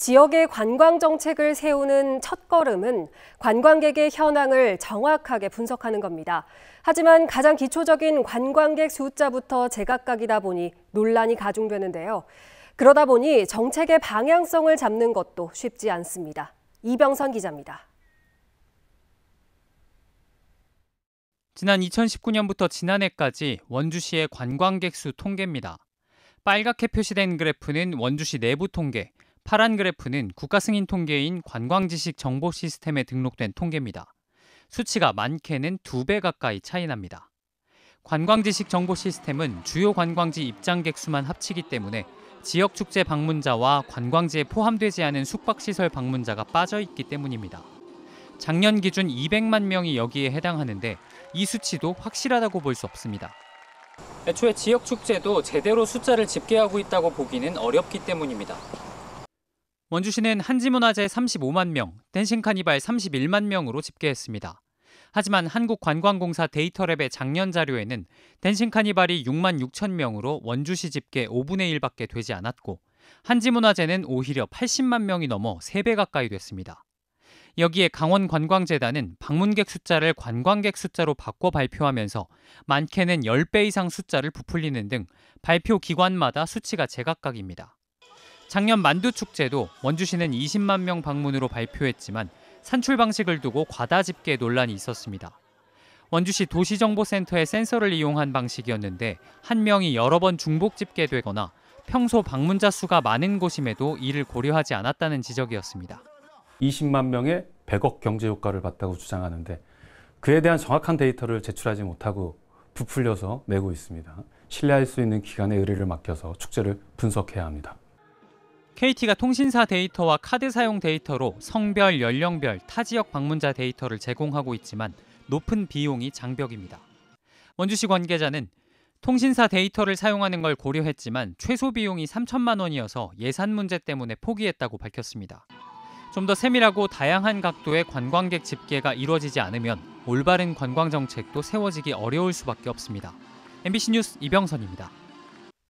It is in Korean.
지역의 관광 정책을 세우는 첫걸음은 관광객의 현황을 정확하게 분석하는 겁니다. 하지만 가장 기초적인 관광객 숫자부터 제각각이다 보니 논란이 가중되는데요. 그러다 보니 정책의 방향성을 잡는 것도 쉽지 않습니다. 이병선 기자입니다. 지난 2019년부터 지난해까지 원주시의 관광객 수 통계입니다. 빨갛게 표시된 그래프는 원주시 내부 통계, 파란 그래프는 국가 승인 통계인 관광지식 정보 시스템에 등록된 통계입니다. 수치가 많게는 2배 가까이 차이 납니다. 관광지식 정보 시스템은 주요 관광지 입장객 수만 합치기 때문에 지역 축제 방문자와 관광지에 포함되지 않은 숙박시설 방문자가 빠져 있기 때문입니다. 작년 기준 200만 명이 여기에 해당하는데 이 수치도 확실하다고 볼 수 없습니다. 애초에 지역 축제도 제대로 숫자를 집계하고 있다고 보기는 어렵기 때문입니다. 원주시는 한지문화재 35만 명, 댄싱 카니발 31만 명으로 집계했습니다. 하지만 한국관광공사 데이터랩의 작년 자료에는 댄싱 카니발이 6만 6천 명으로 원주시 집계 5분의 1밖에 되지 않았고 한지문화재는 오히려 80만 명이 넘어 3배 가까이 됐습니다. 여기에 강원관광재단은 방문객 숫자를 관광객 숫자로 바꿔 발표하면서 많게는 10배 이상 숫자를 부풀리는 등 발표 기관마다 수치가 제각각입니다. 작년 만두축제도 원주시는 20만 명 방문으로 발표했지만 산출 방식을 두고 과다 집계 논란이 있었습니다. 원주시 도시정보센터의 센서를 이용한 방식이었는데 한 명이 여러 번 중복 집계되거나 평소 방문자 수가 많은 곳임에도 이를 고려하지 않았다는 지적이었습니다. 20만 명의 100억 경제 효과를 봤다고 주장하는데 그에 대한 정확한 데이터를 제출하지 못하고 부풀려서 내고 있습니다. 신뢰할 수 있는 기관에 의뢰를 맡겨서 축제를 분석해야 합니다. KT가 통신사 데이터와 카드 사용 데이터로 성별, 연령별, 타 지역 방문자 데이터를 제공하고 있지만 높은 비용이 장벽입니다. 원주시 관계자는 통신사 데이터를 사용하는 걸 고려했지만 최소 비용이 3천만 원이어서 예산 문제 때문에 포기했다고 밝혔습니다. 좀 더 세밀하고 다양한 각도의 관광객 집계가 이루어지지 않으면 올바른 관광 정책도 세워지기 어려울 수밖에 없습니다. MBC 뉴스 이병선입니다.